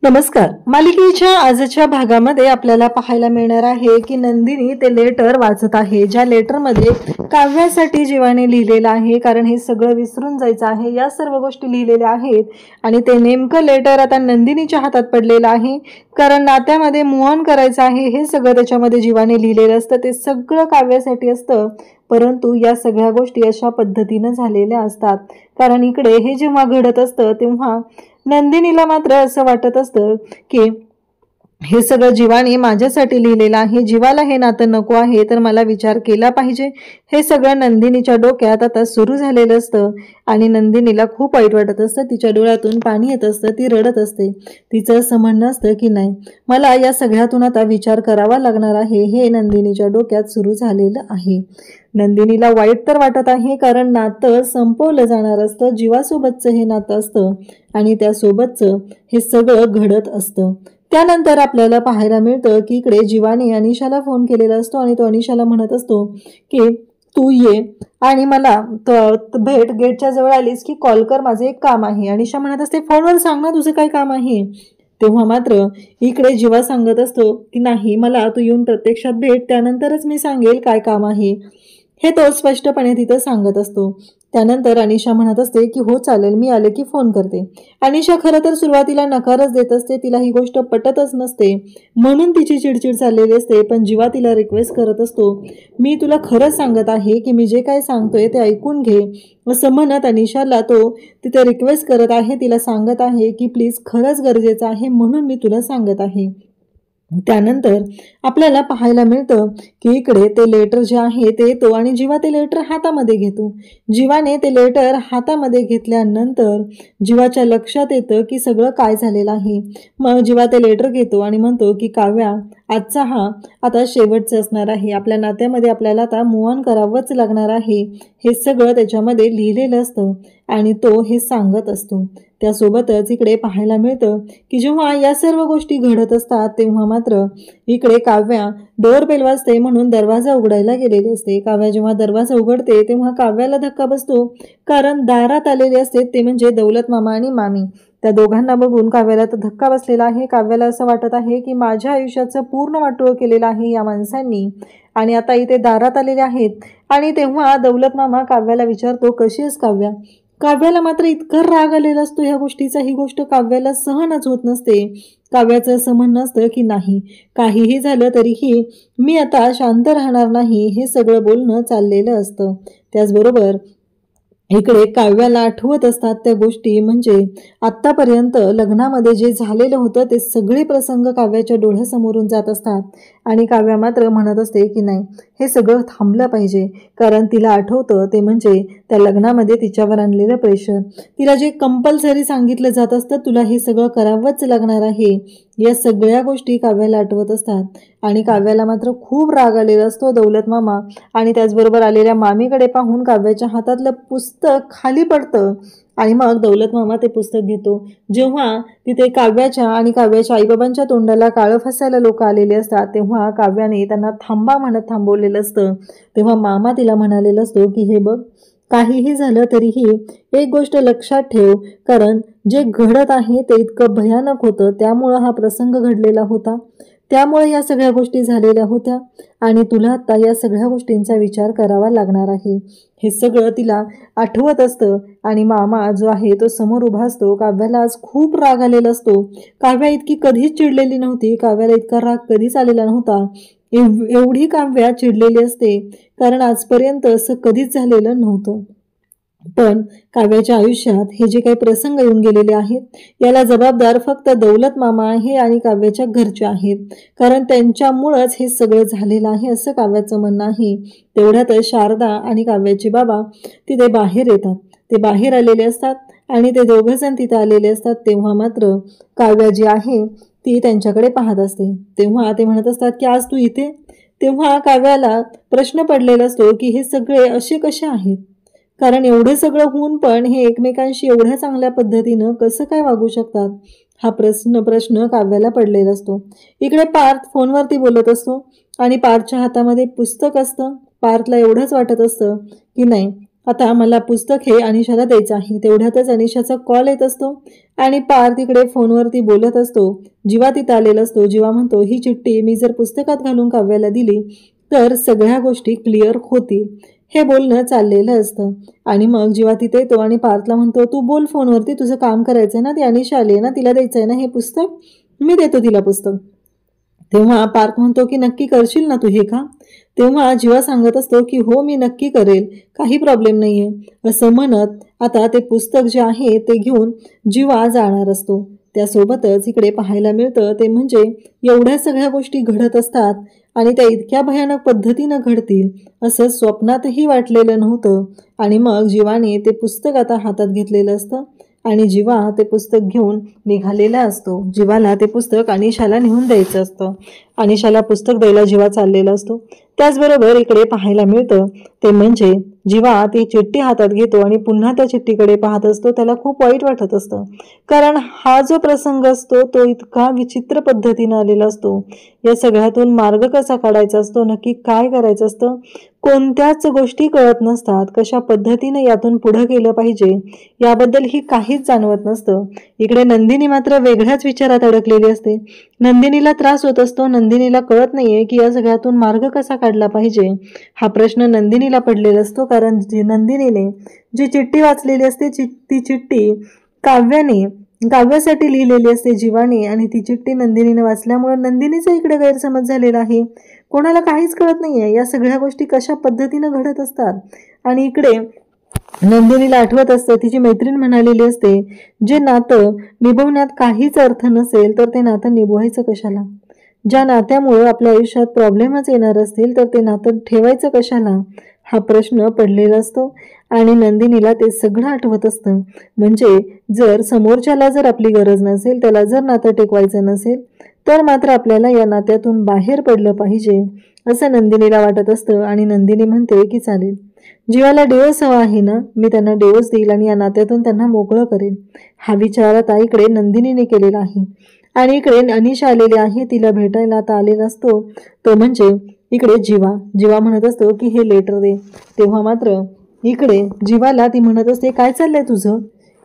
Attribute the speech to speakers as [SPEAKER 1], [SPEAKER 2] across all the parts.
[SPEAKER 1] नमस्कार. मालिकेच्या आजच्या भागामध्ये आपल्याला पाहायला मिळणार आहे की नंदिनी ते लेटर वाचत आहे, ज्या लेटरमध्ये काव्यासाठी जीवाने लिहिलेलं आहे. कारण हे सगळं विसरून जायचं आहे, या सर्व गोष्टी लिहिलेल्या आहेत. आणि ते नेमकं लेटर आता नंदिनीच्या हातात पडलेलं आहे, कारण नात्यामध्ये मूव्ह ऑन करायचं आहे. हे सगळं त्याच्यामध्ये जीवाने लिहिलेलं असतं, ते सगळं काव्यासाठी असतं. परंतु या सगळ्या गोष्टी अशा पद्धतीनं झालेल्या असतात. कारण इकडे हे जेव्हा घडत असतं तेव्हा नंदिनीला मात्र असं वाटत असतं की हे सगळं जीवाने माझ्यासाठी लिहिलेलं आहे, जीवाला हे नातं नको आहे, तर मला विचार केला पाहिजे. हे सगळं नंदिनीच्या डोक्यात आता सुरू झालेलं असतं आणि नंदिनीला खूप वाईट वाटत असतं. तिच्या डोळ्यातून पाणी येत असतं, ती रडत असते. तिचं असं म्हणणं असतं की नाही, मला या सगळ्यातून आता विचार करावा लागणार आहे. हे नंदिनीच्या डोक्यात सुरू झालेलं आहे. नंदिनीला वाईट तर वाटत आहे, कारण नातं संपवलं जाणार असतं, जीवासोबतचं हे नातं असतं आणि त्यासोबतचं हे सगळं घडत असतं. त्यानंतर आपल्याला पाहायला मिळतं की इकडे जीवाने अनिशाला फोन केलेला असतो आणि तो अनिशाला म्हणत असतो की तू ये आणि मला भेट, गेटच्या जवळ आलीस की कॉल कर, माझं एक काम आहे. अनिशा म्हणत असते फोनवर सांग ना तुझं काय काम आहे. तेव्हा मात्र इकडे जीवा सांगत असतो की नाही, मला तू येऊन प्रत्यक्षात भेट, त्यानंतरच मी सांगेल काय काम आहे. हे तो स्पष्टपणे तिथं सांगत असतो. त्यानंतर अनिशा म्हणत असते की हो चालेल, मी आले की फोन करते. अनिशा खरं तर सुरुवातीला नकारच देत असते, तिला ही गोष्ट पटतच नसते, म्हणून तिची चिडचिड चाललेली असते. पण जीवा तिला रिक्वेस्ट करत असतो, मी तुला खरंच सांगत आहे की मी जे काय सांगतोय ते ऐकून घे, असं म्हणत अनिशाला तो तिथे रिक्वेस्ट करत आहे, तिला सांगत आहे की प्लीज खरंच गरजेचं आहे म्हणून मी तुला सांगत आहे. त्यानंतर आपल्याला पाहायला मिळतं की इकडे ते लेटर जे आहे ते येतो आणि जीवा ते लेटर हातामध्ये घेतो. जीवाने ते लेटर हातामध्ये घेतल्यानंतर जीवाच्या लक्षात येतं की सगळं काय झालेलं आहे. मग जीवा ते लेटर घेतो आणि म्हणतो की काव्या, आजचा हा आता शेवटचा असणार आहे, आपल्या नात्यामध्ये आपल्याला आता मूव्ह ऑन करावंच लागणार आहे. हे सगळं त्याच्यामध्ये लिहिलेलं असतं आणि तो हे सांगत असतो. त्यासोबतच इकडे पाहायला मिळतं की जेव्हा या सर्व गोष्टी घडत असतात तेव्हा मात्र इकडे काव्या डोअरबेल वाजते म्हणून दरवाजा उघडायला गेलेली असते. काव्या जेव्हा दरवाजा उघडते तेव्हा काव्याला धक्का बसतो, कारण दारात आलेले असते ते म्हणजे दौलत मामा आणि मामी. त्या दोघांना बघून काव्याला तर धक्का बसलेला आहे. काव्याला असं वाटत आहे की माझ्या आयुष्याचं पूर्ण वाटोळं केलेलं आहे या माणसांनी आणि आता इथे दारात आलेले आहेत. आणि तेव्हा दौलत मामा काव्याला विचारतो, कशी आहेस काव्या. काव्याला मात्र इतका राग आलेला असतो ह्या गोष्टीचा, ही गोष्ट काव्याला सहनच होत नसते. काव्याचं असं म्हणणं असतं की नाही, काहीही झालं तरीही मी आता शांत राहणार नाही, हे सगळं बोलणं चाललेलं असतं. त्याचबरोबर इकडे काव्याला आठवत असतात त्या गोष्टी, म्हणजे आत्तापर्यंत लग्नामध्ये जे झालेलं होतं ते सगळे प्रसंग काव्याच्या डोळ्यासमोरून जात असतात आणि काव्या मात्र म्हणत असते की नाही, हे सगळं थांबलं पाहिजे. कारण तिला आठवतं ते म्हणजे त्या लग्नामध्ये तिच्यावर आणलेलं प्रेशर, तिला जे कंपल्सरी सांगितलं जात असतं तुला हे सगळं करावंच लागणार आहे, या सगळ्या गोष्टी काव्याला आठवत असतात. आणि काव्याला मात्र खूप राग आलेला असतो दौलत मामा आणि त्याचबरोबर आलेल्या मामीकडे पाहून काव्याच्या हातातलं पुस्तक खाली पडतं आणि मग दौलत मामा ते पुस्तक घेतो. जेव्हा तिथे काव्याच्या आणि काव्याच्या आईबाबांच्या तोंडाला काळं फसायला लोक आलेले असतात तेव्हा काव्याने त्यांना थांबा म्हणत थांबवलेलं असतं. तेव्हा मामा तिला म्हणालेलं असतो की हे बघ, काहीही झालं तरीही एक गोष्ट लक्षात ठेव, कारण जे घडत आहे ते इतकं भयानक होतं, त्यामुळं हा प्रसंग घडलेला होता, त्यामुळे या सगळ्या गोष्टी झालेल्या होत्या आणि तुला आता या सगळ्या गोष्टींचा विचार करावा लागणार आहे. हे सगळं तिला आठवत असतं आणि मामा जो आहे तो समोर उभा असतो. काव्याला आज खूप राग आलेला असतो. काव्या इतकी कधीच चिडलेली नव्हती, काव्याला इतका राग कधीच आलेला नव्हता. एवढी काव्या चिडलेली असते, कारण आजपर्यंत असं कधीच झालेलं नव्हतं. पण काव्याच्या आयुष्यात हे जे काही प्रसंग येऊन गेलेले आहेत याला जबाबदार फक्त दौलत मामा आहे आणि काव्याच्या घरचे आहेत, कारण त्यांच्यामुळंच हे सगळं झालेलं आहे असं काव्याचं म्हणणं आहे. तेवढ्यातच शारदा आणि काव्याचे बाबा तिथे बाहेर येतात. ते बाहेर आलेले असतात आणि ते दोघंजण तिथे आलेले असतात. तेव्हा मात्र काव्या जी आहे ती त्यांच्याकडे पाहत असते. तेव्हा ते म्हणत असतात की आज तू इथे. तेव्हा काव्याला प्रश्न पडलेला असतो की हे सगळे असे कसे आहेत, कारण एवढं सगळं होऊन पण हे एकमेकांशी एवढ्या चांगल्या पद्धतीनं कसं काय वागू शकतात, हा प्रश्न काव्याला पडलेला असतो. इकडे पार्थ फोनवरती बोलत असतो आणि पार्थच्या हातामध्ये पुस्तक असतं. पार्थला एवढंच वाटत असतं की नाही, आता मला पुस्तक हे अनिशाला द्यायचं आहे. तेवढ्यातच अनिशाचा कॉल येत असतो आणि पार्थ तिकडे फोनवरती बोलत असतो. जीवा तिथं आलेला असतो. जीवा म्हणतो, ही चिठ्ठी मी जर पुस्तकात घालून काव्याला दिली तर सगळ्या गोष्टी क्लिअर होतील. हे बोलणं चाललेलं असतं आणि मग जीवा तिथे येतो आणि पार्थला म्हणतो, तू बोल फोनवरती, तुझं काम करायचंय ना, ती अनिशा आली ना, तिला द्यायचंय ना हे पुस्तक, मी देतो तिला पुस्तक. तेव्हा पार्थ म्हणतो की नक्की करशील ना तू हे काम. तेव्हा जीवा सांगत असतो की हो मी नक्की करेल, काही प्रॉब्लेम नाहीये. असं म्हणत आता ते पुस्तक जे आहे ते घेऊन जीवा जाणार असतो. त्यासोबतच इकडे पाहायला मिळतं ते म्हणजे एवढ्या सगळ्या गोष्टी घडत असतात आणि त्या इतक्या भयानक पद्धतीनं घडतील असं स्वप्नातही वाटलेलं नव्हतं. आणि मग जीवाने ते पुस्तक आता हातात घेतलेलं असतं आणि जीवा ते पुस्तक घेऊन निघालेला असतो. जीवाला ते पुस्तक अनिशाला नेऊन द्यायचं असतं. अनिशाला पुस्तक द्यायला जीवा चाललेला असतो. त्याचबरोबर इकडे पाहायला मिळतं ते म्हणजे जीवा ती चिठ्ठी हातात घेतो आणि पुन्हा त्या चिठ्ठीकडे पाहत असतो. त्याला खूप वाईट वाटत असतं, कारण हा जो प्रसंग असतो तो इतका विचित्र पद्धतीने आलेला असतो. या सगळ्यातून मार्ग कसा काढायचा असतो, नक्की काय करायचं असतं, कोणत्याच गोष्टी कळत नसतात. कशा पद्धतीने यातून पुढे गेलं पाहिजे याबद्दल ही काहीच जाणवत नसतं. इकडे नंदिनी मात्र वेगळ्याच विचारात अडकलेली असते. नंदिनीला त्रास होत असतो. नंदिनीला कळत नाहीये की या सगळ्यातून मार्ग कसा काढला पाहिजे. हा प्रश्न नंदिनीला पडलेला असतो, कारण नंदिनीने जी चिठ्ठी वाचलेली असते ती चिठ्ठी काव्यासाठी लिहिलेली असते जीवाने, आणि ती चिठ्ठी नंदिनीने वाचल्यामुळे नंदिनीचा इकडे गैरसमज झालेला आहे. कोणाला काहीच कळत नाहीये या सगळ्या गोष्टी कशा पद्धतीने घडत असतात. आणि इकडे नंदिनीला आठवत असतं तिची मैत्रीण म्हणालेली असते, जे नातं निभवण्यात काहीच अर्थ नसेल तर ते नातं निभवायचं कशाला. ज्या नात्यामुळे आपल्या आयुष्यात प्रॉब्लेमच येणार असतील तर ते नातं ठेवायचं कशाला, हा प्रश्न पडलेला असतो. आणि नंदिनीला ते सगळं आठवत असतं. म्हणजे जर समोरच्याला जर आपली गरज नसेल, त्याला जर नातं टेकवायचं नसेल तर मात्र आपल्याला या नात्यातून बाहेर पडलं पाहिजे असं नंदिनीला वाटत असतं. आणि नंदिनी म्हणते की चालेल, जीवाला डिवोर्स हवा आहे ना, मी त्यांना डिवोर्स देईल आणि या नात्यातून त्यांना मोकळं करेल. हा विचार आता इकडे नंदिनीने केलेला आहे. आणि इकडे अनिशा आलेली आहे, तिला भेटायला आता आलेला असतो तो म्हणजे इकडे जीवा म्हणत असतो की हे लेटर दे. तेव्हा मात्र इकडे जीवाला ती म्हणत असते, काय चाललंय तुझं,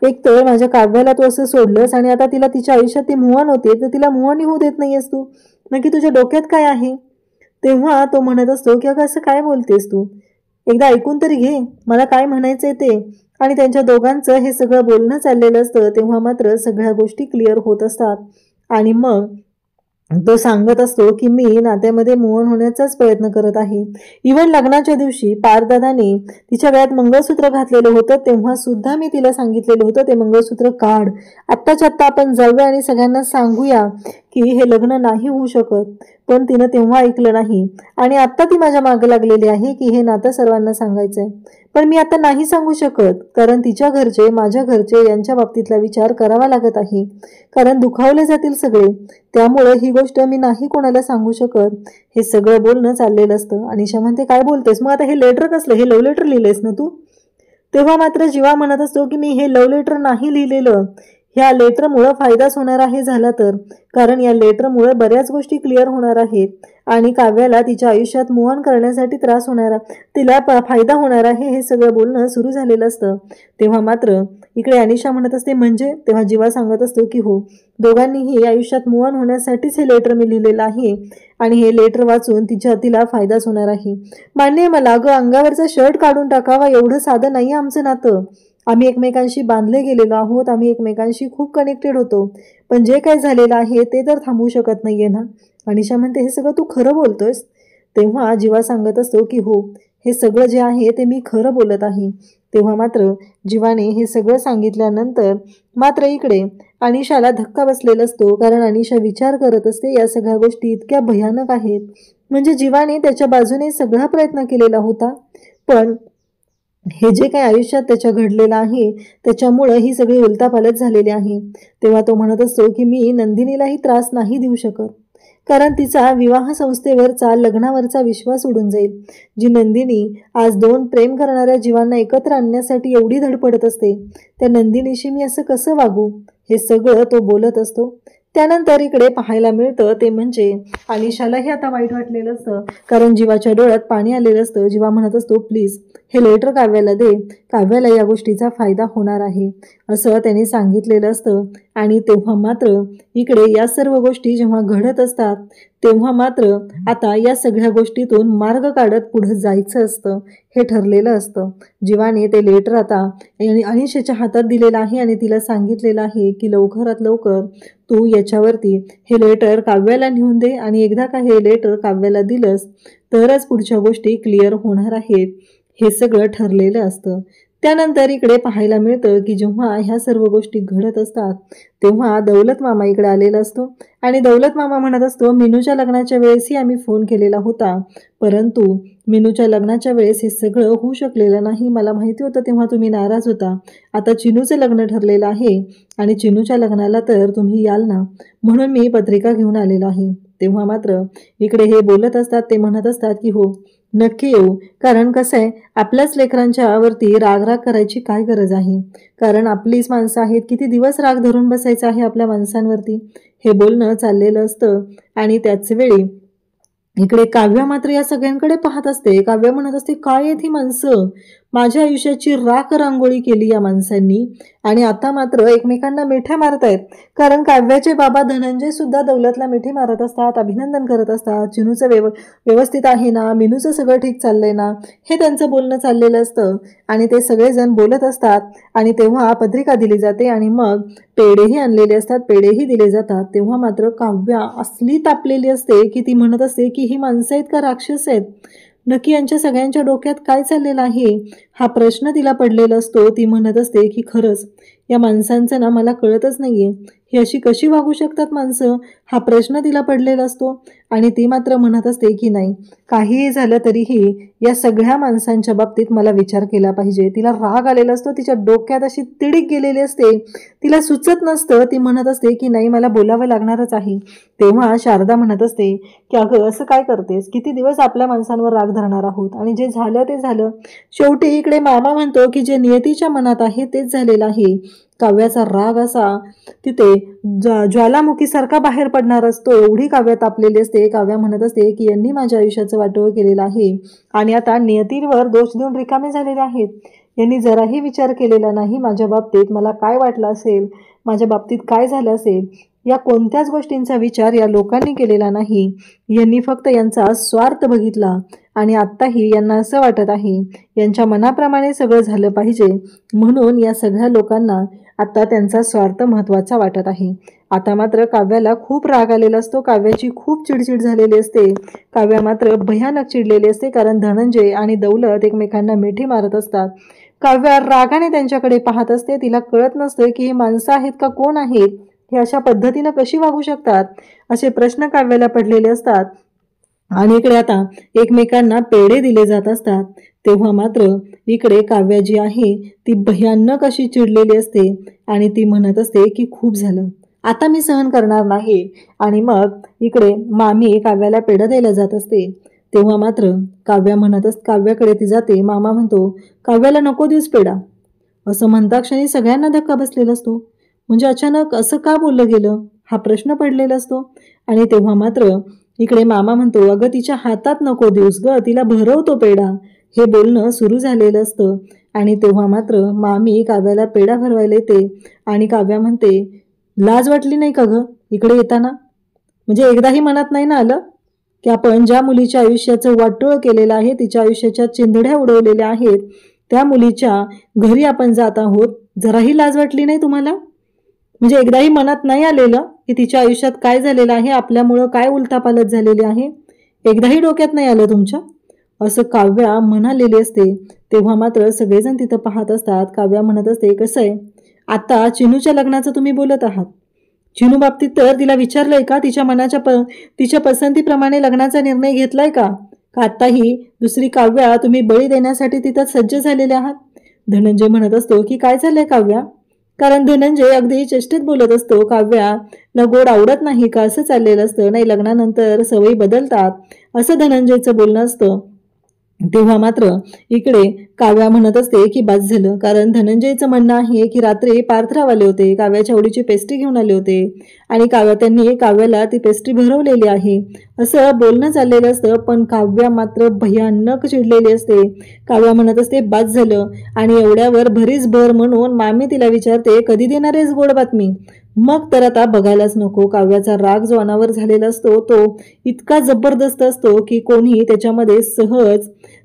[SPEAKER 1] एक तर माझ्या काव्याला तू असं सोडलंस आणि आता तिला तिच्या आयुष्यात ती मूव ऑन होते तर तिला मूव ऑन होऊ देत नाहीयेस तू, नक्की तुझ्या डोक्यात काय आहे. तेव्हा तो म्हणत असतो की अगं असं काय बोलतेस तू, एकदा ऐकून तरी घे मला काय म्हणायचंय ते. आणि त्यांच्या दोघांचं हे सगळं बोलणं चाललेलं असतं. तेव्हा मात्र सगळ्या गोष्टी क्लिअर होत असतात आणि मग तो सांगत असतो की मी नात्यामध्ये मूव ऑन होण्याचाच प्रयत्न करत आहे. इव्हन लग्नाच्या दिवशी पारदादाने तिच्या गळ्यात मंगळसूत्र घातलेलं होतं तेव्हा सुद्धा मी तिला सांगितलेलं होतं ते मंगळसूत्र काढ, आत्ताच्या आत्ता आपण जाऊया आणि सगळ्यांना सांगूया की हे लग्न नाही होऊ शकत. पण तिनं तेव्हा ऐकलं नाही आणि आता ती माझ्या मागे लागलेली आहे की हे नातं सर्वांना सांगायचंय. पण मी आता नाही सांगू शकत, कारण तिच्या घरचे माझ्या घरचे यांच्या बाबतीतला विचार करावा लागत आहे, कारण दुखावले जातील सगळे. त्यामुळे ही गोष्ट मी नाही कोणाला सांगू शकत. हे सगळं बोलणं चाललेलं असतं. अनिशा म्हणते, काय बोलतेस मग आता, हे लेटर कसलं, हे लव्ह लेटर लिहिलेस ना तू. तेव्हा मात्र जीवा म्हणत असतो की मी हे लव्ह लेटर नाही लिहिलेलं, ह्या लेटरमुळं फायदाच होणार आहे झाला तर, कारण या लेटरमुळे बऱ्याच गोष्टी क्लिअर होणार आहेत आणि काव्याला तिच्या आयुष्यात मूव ऑन करण्यासाठी त्रास होणार, तिला फायदा होणार आहे. हे सगळं बोलणं सुरू झालेलं असतं. तेव्हा मात्र इकडे अनिशा म्हणत असते म्हणजे, तेव्हा जीवा सांगत असतो की हो, दोघांनीही आयुष्यात मूव ऑन होण्यासाठीच हे लेटर मी लिहिलेलं आहे आणि हे लेटर वाचून तिला फायदाच होणार आहे. मान्य मला, अगं अंगावरचा शर्ट काढून टाकावा एवढं साधं नाही आमचं नातं. आम्ही एकमेकांशी बांधले गेलेलो आहोत, आम्ही एकमेकांशी खूप कनेक्टेड होतो, पण जे काही झालेलं आहे ते तर थांबवू शकत नाहीये ना. अनिशा म्हणते, हे सगळं तू खरं बोलतोयस. तेव्हा जीवा सांगत असतो की हो, हे सगळं जे आहे ते मी खरं बोलत आहे. तेव्हा मात्र जीवाने हे सगळं सांगितल्यानंतर मात्र इकडे अनिशाला धक्का बसलेला असतो, कारण अनिशा विचार करत असते या सगळ्या गोष्टी इतक्या भयानक आहेत. म्हणजे जीवाने त्याच्या बाजूने सगळा प्रयत्न केलेला होता, पण हे जे काही आयुष्यात त्याच्या घडलेलं आहे त्याच्यामुळं ही सगळी उलतापालट झालेली आहे. तेव्हा तो म्हणत असतो की मी नंदिनीलाही त्रास नाही देऊ शकत, कारण तिचा विवाह संस्थेवरचा लग्नावरचा विश्वास उडून जाईल. जी नंदिनी आज दोन प्रेम करणाऱ्या जीवांना एकत्र आणण्यासाठी एवढी धडपडत असते, त्या नंदिनीशी मी असं कसं वागू, हे सगळं तो बोलत असतो. त्यानंतर इकडे पाहायला मिळतं ते म्हणजे अनिशालाही आता वाईट वाटलेलं असतं, कारण जीवाच्या डोळ्यात पाणी आलेलं असतं. जीवा म्हणत असतो, प्लीज हे लेटर काव्याला दे, काव्याला या गोष्टीचा फायदा होणार आहे असं त्यांनी सांगितलेलं असतं. आणि तेव्हा मात्र इकडे या सर्व गोष्टी जेव्हा घडत असतात तेव्हा मात्र आता या सगळ्या गोष्टीतून मार्ग काढत पुढे जायचं असतं, हे ठरलेलं असतं. जीवाने ते लेटर आता अनिशेच्या हातात दिलेलं आहे आणि तिला सांगितलेलं आहे की लवकरात लवकर तू याच्यावरती हे लेटर काव्याला नेऊन दे आणि एकदा का हे लेटर काव्याला दिलंस तरच पुढच्या गोष्टी क्लिअर होणार आहेत, हे सगळं ठरलेलं असतं. त्यानंतर इकडे पाहायला मिळतं की जेव्हा ह्या सर्व गोष्टी घडत असतात तेव्हा दौलत मामा इकडे आलेला असतो आणि दौलत मामा म्हणत असतो, मीनूच्या लग्नाच्या वेळेसही आम्ही फोन केलेला होता, परंतु मीनूच्या लग्नाच्या वेळेस हे सगळं होऊ शकलेलं नाही. मला माहिती होतं तेव्हा तुम्ही नाराज होता. आता चिनूचं लग्न ठरलेलं आहे आणि चिनूच्या लग्नाला तर तुम्ही याल ना, म्हणून मी पत्रिका घेऊन आलेलो आहे. तेव्हा मात्र इकडे हे बोलत असतात, ते म्हणत असतात की हो नक्की येऊ, कारण कसं आहे आपल्याच लेकरांच्या वरती राग करायची काय गरज आहे, कारण आपलीच माणसं आहेत, किती दिवस राग धरून बसायचं आहे आपल्या माणसांवरती, हे बोलणं चाललेलं असतं. आणि त्याच वेळी इकडे काव्य मात्र या सगळ्यांकडे पाहत असते. काव्य म्हणत असते, काय आहेत ही माणसं, माझ्या आयुष्याची राख रांगोळी केली या माणसांनी आणि आता मात्र एकमेकांना मिठ्या मारतायत. कारण काव्याचे बाबा धनंजय सुद्धा दौलतला मिठी मारत असतात, अभिनंदन करत असतात, चिनूचं व्यवस्थित आहे ना, मीनूचं सगळं ठीक चाललंय ना, हे त्यांचं बोलणं चाललेलं असतं. आणि ते सगळेजण बोलत असतात आणि तेव्हा पत्रिका दिली जाते आणि मग पेढेही आणलेले असतात, पेढेही दिले जातात. तेव्हा मात्र काव्या असली तापलेली असते की ती म्हणत असते की ही माणसं आहेत का राक्षस आहेत, नक्की यांच्या सगळ्यांच्या डोक्यात काय चाललेलं आहे, हा प्रश्न तिला पडलेला असतो. ती म्हणत असते की खरंच या माणसांचं ना मला कळतच नाहीये, ही अशी कशी वागू शकतात माणसं, हा प्रश्न तिला पडलेला असतो. आणि ती मात्र म्हणत असते की नाही, काहीही झालं तरीही या सगळ्या माणसांच्या बाबतीत मला विचार केला पाहिजे. तिला राग आलेला असतो, तिच्या डोक्यात अशी तिडीक गेलेली असते, तिला सुचत नसतं. ती म्हणत असते की नाही मला बोलावं लागणारच आहे. तेव्हा शारदा म्हणत असते की अगं असं काय करतेस, किती दिवस आपल्या माणसांवर राग धरणार आहोत, आणि जे झालं ते झालं. शेवटी इकडे मामा म्हणतो की जे नियतीच्या मनात आहे तेच झालेलं आहे. काव्याचा राग असा तिथे ज्वालामुखीसारखा बाहेर पडणार असतो, एवढी काव्य तापलेली असते. काव्या म्हणत असते की यांनी माझ्या आयुष्याचं वाटोळं केलेलं आहे आणि आता नियतीवर दोष देऊन रिकामे झालेले आहेत. यांनी जराही विचार केलेला नाही माझ्या बाबतीत, मला काय वाटलं असेल, माझ्या बाबतीत काय झालं असेल, या कोणत्याच गोष्टींचा विचार या लोकांनी केलेला नाही. यांनी फक्त यांचा स्वार्थ बघितला आणि आत्ताही यांना असं वाटत आहे यांच्या मनाप्रमाणे सगळं झालं पाहिजे, म्हणून या सगळ्या लोकांना आता त्यांचा स्वार्थ महत्त्वाचा वाटत आहे. आता मात्र काव्याला खूप राग आलेला असतो, काव्याची खूप चिडचिड झालेली असते. काव्या मात्र भयानक चिडलेली असते, कारण धनंजय आणि दौलत एकमेकांना मिठी मारत असतात. काव्या रागाने त्यांच्याकडे पाहत असते. तिला कळत नसतं की हे माणसं आहेत का कोण आहेत, हे अशा पद्धतीनं कशी वागू शकतात, असे प्रश्न काव्याला पडलेले असतात. आणि इकडे आता एकमेकांना पेढे दिले जात असतात. तेव्हा मात्र इकडे काव्या जी आहे ती भयानक अशी चिडलेली असते आणि ती म्हणत असते की खूप झालं, आता मी सहन करणार नाही. आणि मग इकडे मामी काव्याला पेढा द्यायला जात असते. तेव्हा मात्र काव्याकडे ती जाते. मामा म्हणतो, काव्याला नको देऊस पेढा, असं म्हणता क्षणी सगळ्यांना धक्का बसलेला असतो. म्हणजे अचानक असं का बोललं गेलं, हा प्रश्न पडलेला असतो. आणि तेव्हा मात्र इकडे मामा म्हणतो, अगं तिच्या हातात नको देऊस ग, तिला भरवतो पेढा, हे बोलणं सुरू झालेलं असतं. आणि तेव्हा मात्र मामी काव्याला पेढा भरवायला येते आणि काव्या म्हणते, लाज वाटली नाही का ग इकडे येताना, म्हणजे एकदाही मनात नाही ना आलं की आपण ज्या मुलीच्या आयुष्याचं वाटोळं केलेलं आहे, तिच्या आयुष्याच्या चिंधड्या उडवलेल्या आहेत, त्या मुलीच्या घरी आपण जात आहोत, जराही लाज वाटली नाही तुम्हाला, म्हणजे एकदाही मनात नाही आलेलं की तिच्या आयुष्यात काय झालेलं आहे, आपल्यामुळं काय उलथापालट झालेली आहे, एकदाही डोक्यात नाही आलं तुमच्या, असं काव्या म्हणालेली असते. तेव्हा मात्र सगळेजण तिथं पाहत असतात. काव्या म्हणत असते, कसं आहे आता चिनूच्या लग्नाचं तुम्ही बोलत आहात, चिनू बाबतीत तर तिला विचारलंय का, तिच्या पसंतीप्रमाणे लग्नाचा निर्णय घेतलाय का आत्ताही दुसरी काव्या तुम्ही बळी देण्यासाठी तिथं सज्ज झालेले आहात. धनंजय म्हणत असतो की काय झालंय काव्या, कारण धनंजय अगदी चेष्टेत बोलत असतो, काव्याला गोड आवडत नाही का असं चाललेलं असतं. नाही, लग्नानंतर सवयी बदलतात असं धनंजयचं बोलणं असतं. तेव्हा मात्र इकडे काव्या म्हणत असते की बस झालं, कारण धनंजयचं म्हणणं आहे की रात्री पार्थराव आले होते, काव्याच्या आवडीची पेस्ट्री घेऊन आले होते आणि त्यांनी काव्याला ती पेस्ट्री भरवलेली आहे असं बोलणं चाललेलं असतं. पण काव्या मात्र भयानक चिडलेली असते. काव्या म्हणत असते बस झालं, आणि एवढ्यावर भरीच भर म्हणून मामी तिला विचारते कधी देणार आहेस गोड बातमी. मग तर आता बघायलाच नको. काव्याचा राग जो अनावर झालेला असतो तो इतका जबरदस्त असतो की कोणी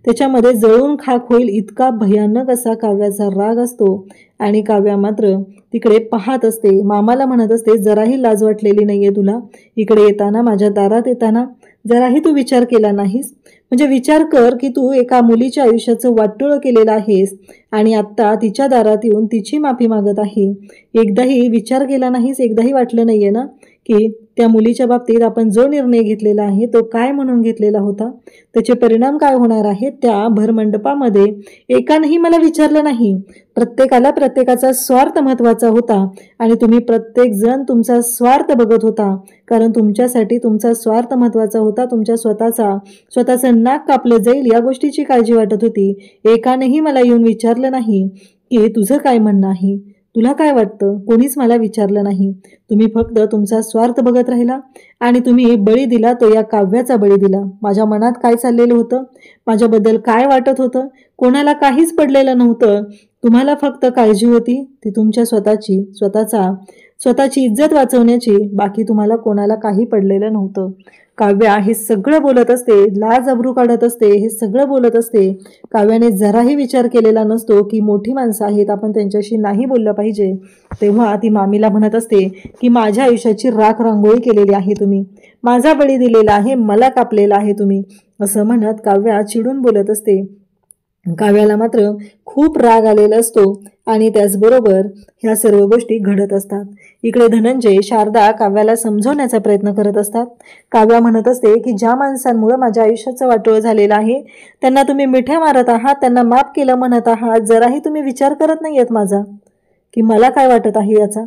[SPEAKER 1] त्याच्यामध्ये जळून खाक होईल इतका भयानक असा काव्याचा राग असतो. आणि काव्या मात्र तिकडे पाहत असते. मामाला म्हणत असते जराही लाज वाटलेली नाहीये तुला, इकडे येताना, माझ्या दारात येताना जराही तू विचार केला नाहीस. म्हणजे विचार कर की तू एका मुलीच्या आयुष्याचं वाटोळं केलेलं आहेस आणि आत्ता तिच्या दारात येऊन तिची माफी मागत आहे. एकदाही विचार केला नाहीस, एकदाही वाटलं नाहीये ना की त्या मुलीच्या बाबतीत आपण जो निर्णय घेतलेला आहे तो काय म्हणून घेतलेला होता, त्याचे परिणाम काय होणार आहेत. त्या भरमंडपामध्ये एकानेही मला विचारलं नाही. प्रत्येकाला प्रत्येकाचा स्वार्थ महत्वाचा होता आणि तुम्ही प्रत्येक जण तुमचा स्वार्थ बघत होता, कारण तुमच्यासाठी तुमचा स्वार्थ महत्वाचा होता. तुमच्या स्वतःचं नाक कापलं जाईल या गोष्टीची काळजी वाटत होती. एकानेही मला येऊन विचारलं नाही की तुझं काय म्हणणं आहे, तुला काय वाटतं. कोणीच मला विचारलं नाही. तुम्ही फक्त तुमचा स्वार्थ बघत राहिला आणि तुम्ही बळी दिला तो या काव्याचा बळी दिला. माझ्या मनात काय चाललेलं होतं, माझ्याबद्दल काय वाटत होतं, कोणाला काहीच पडलेलं नव्हतं. तुम्हाला फक्त काळजी होती ती तुमच्या स्वतःची इज्जत वाचवण्याची. बाकी तुम्हाला कोणाला काही पडलेलं नव्हतं. काव्या हे सगळं बोलत असते, लाज अब्रू काढत असते, हे सगळं बोलत असते. काव्याने जराही विचार केलेला नसतो की मोठी माणसं आहेत, आपण त्यांच्याशी नाही बोललं पाहिजे. तेव्हा ती मामीला म्हणत असते की माझ्या आयुष्याची राख रांगोळी केलेली आहे तुम्ही, माझा बळी दिलेला आहे, मला कापलेला आहे तुम्ही, असं म्हणत काव्या चिडून बोलत असते. काव्याला मात्र खूप राग आलेला असतो आणि त्याचबरोबर ह्या सर्व गोष्टी घडत असतात. इकडे धनंजय, शारदा काव्याला समजवण्याचा प्रयत्न करत असतात. काव्या म्हणत असते की ज्या माणसांमुळे माझ्या आयुष्याचं वाटोळं झालेलं आहे त्यांना तुम्ही मिठ्या मारत आहात, त्यांना माफ केलं म्हणत आहात, जराही तुम्ही विचार करत नाही आहेत माझा की मला काय वाटत आहे याचा.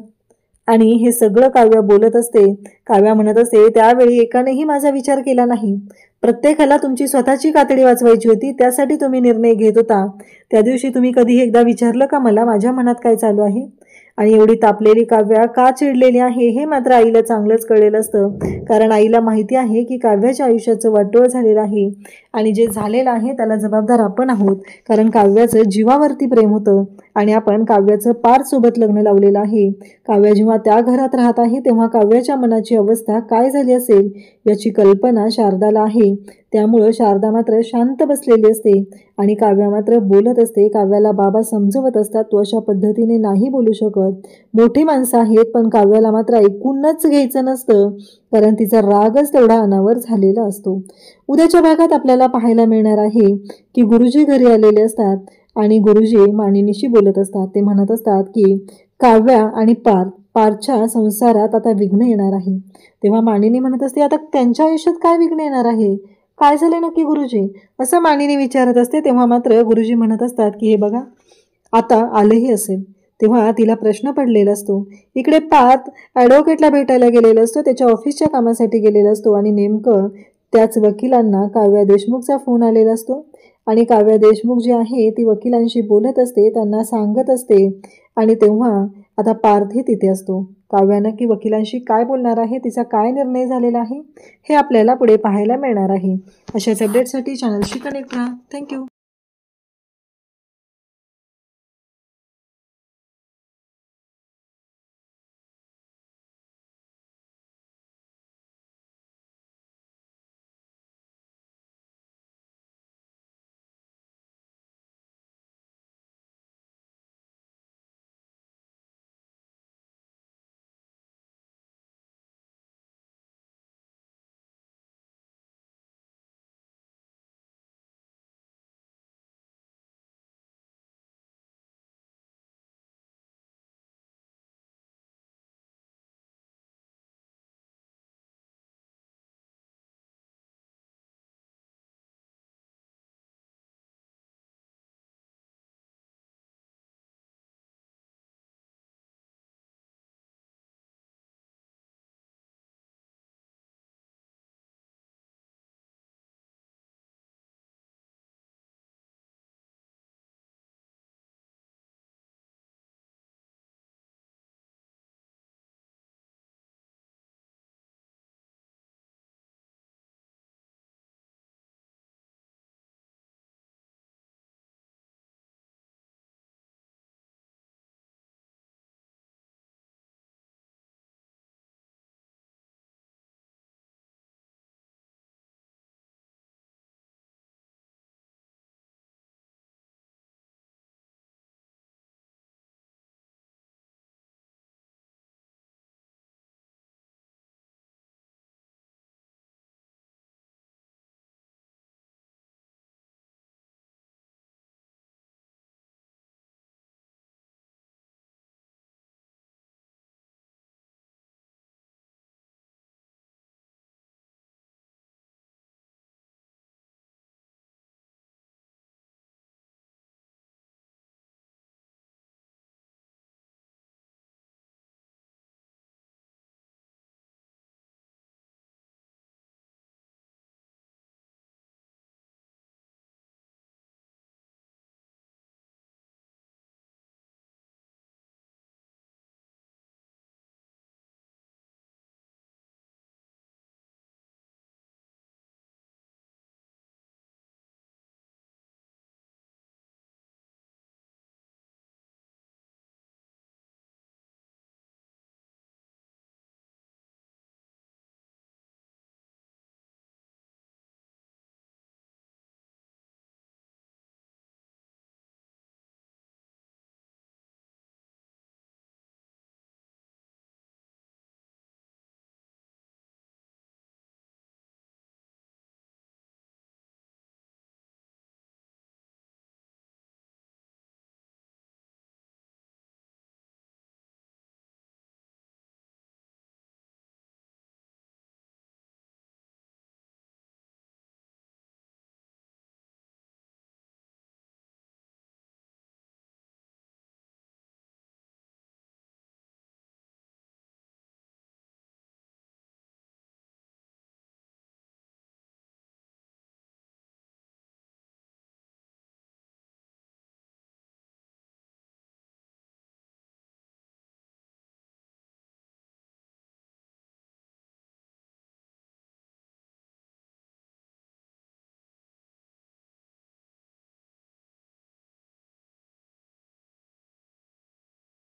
[SPEAKER 1] आणि हे सगळं काव्या बोलत असते. काव्या म्हणत असते त्यावेळी एकानेही माझा विचार केला नाही. प्रत्येकाला तुमची स्वतःची कातडी वाचवायची होती, त्यासाठी तुम्ही निर्णय घेत होता. त्या दिवशी तुम्ही कधी एकदा विचारलं का मला माझ्या मनात काय चालू आहे. आणि एवढी तापलेली काव्या का चिडलेली आहे हे मात्र आईला चांगलंच कळलेलं असतं, कारण आईला माहिती आहे की काव्याच्या आयुष्याचं वाटोळ झालेलं आहे आणि जे झालेलं आहे त्याला जबाबदार आपण आहोत, कारण काव्याचं जीवावरती प्रेम होतं आणि आपण काव्याचं पार्थसोबत लग्न लावलेलं आहे. काव्या जेव्हा त्या घरात राहत आहे तेव्हा काव्याच्या मनाची अवस्था काय झाली असेल याची कल्पना शारदाला आहे. त्यामुळं शारदा मात्र शांत बसलेली असते आणि काव्या मात्र बोलत असते. काव्याला बाबा समजवत असतात तू अशा पद्धतीने नाही बोलू शकत, मोठी माणसं आहेत. पण काव्याला मात्र ऐकूनच घ्यायचं नसतं, कारण तिचा रागच तेवढा अनावर झालेला असतो. उद्याच्या भागात आपल्याला पाहायला मिळणार आहे की गुरुजी घरी आलेले असतात आणि गुरुजी मानिनीशी बोलत असतात. ते म्हणत असतात की काव्या आणि पार्थच्या संसारात आता विघ्न येणार आहे. तेव्हा मानिनी म्हणत असते आता त्यांच्या आयुष्यात काय विघ्न येणार आहे, काय झाले नक्की गुरुजी, असं मानिनी विचारत असते. तेव्हा मात्र गुरुजी म्हणत असतात की हे बघा आता आलेही असेल. तेव्हा तिला प्रश्न पडलेला असतो. इकडे पार्थ ॲडव्होकेटला भेटायला गेलेला असतो, त्याच्या ऑफिसच्या कामासाठी गेलेला असतो आणि नेमकं त्याच वकिलांना काव्या देशमुखचा फोन आलेला असतो आणि काव्या देशमुख जी आहे ती वकिलांशी बोलत असते, त्यांना सांगत असते. आणि तेव्हा आता पार्थही तिथे असतो. काव्या नक्की वकिलांशी काय बोलणार आहे, तिचा काय निर्णय झालेला आहे हे आपल्याला पुढे पाहायला मिळणार आहे. अशाच अपडेटसाठी चॅनलशी कनेक्ट राहा. थँक्यू.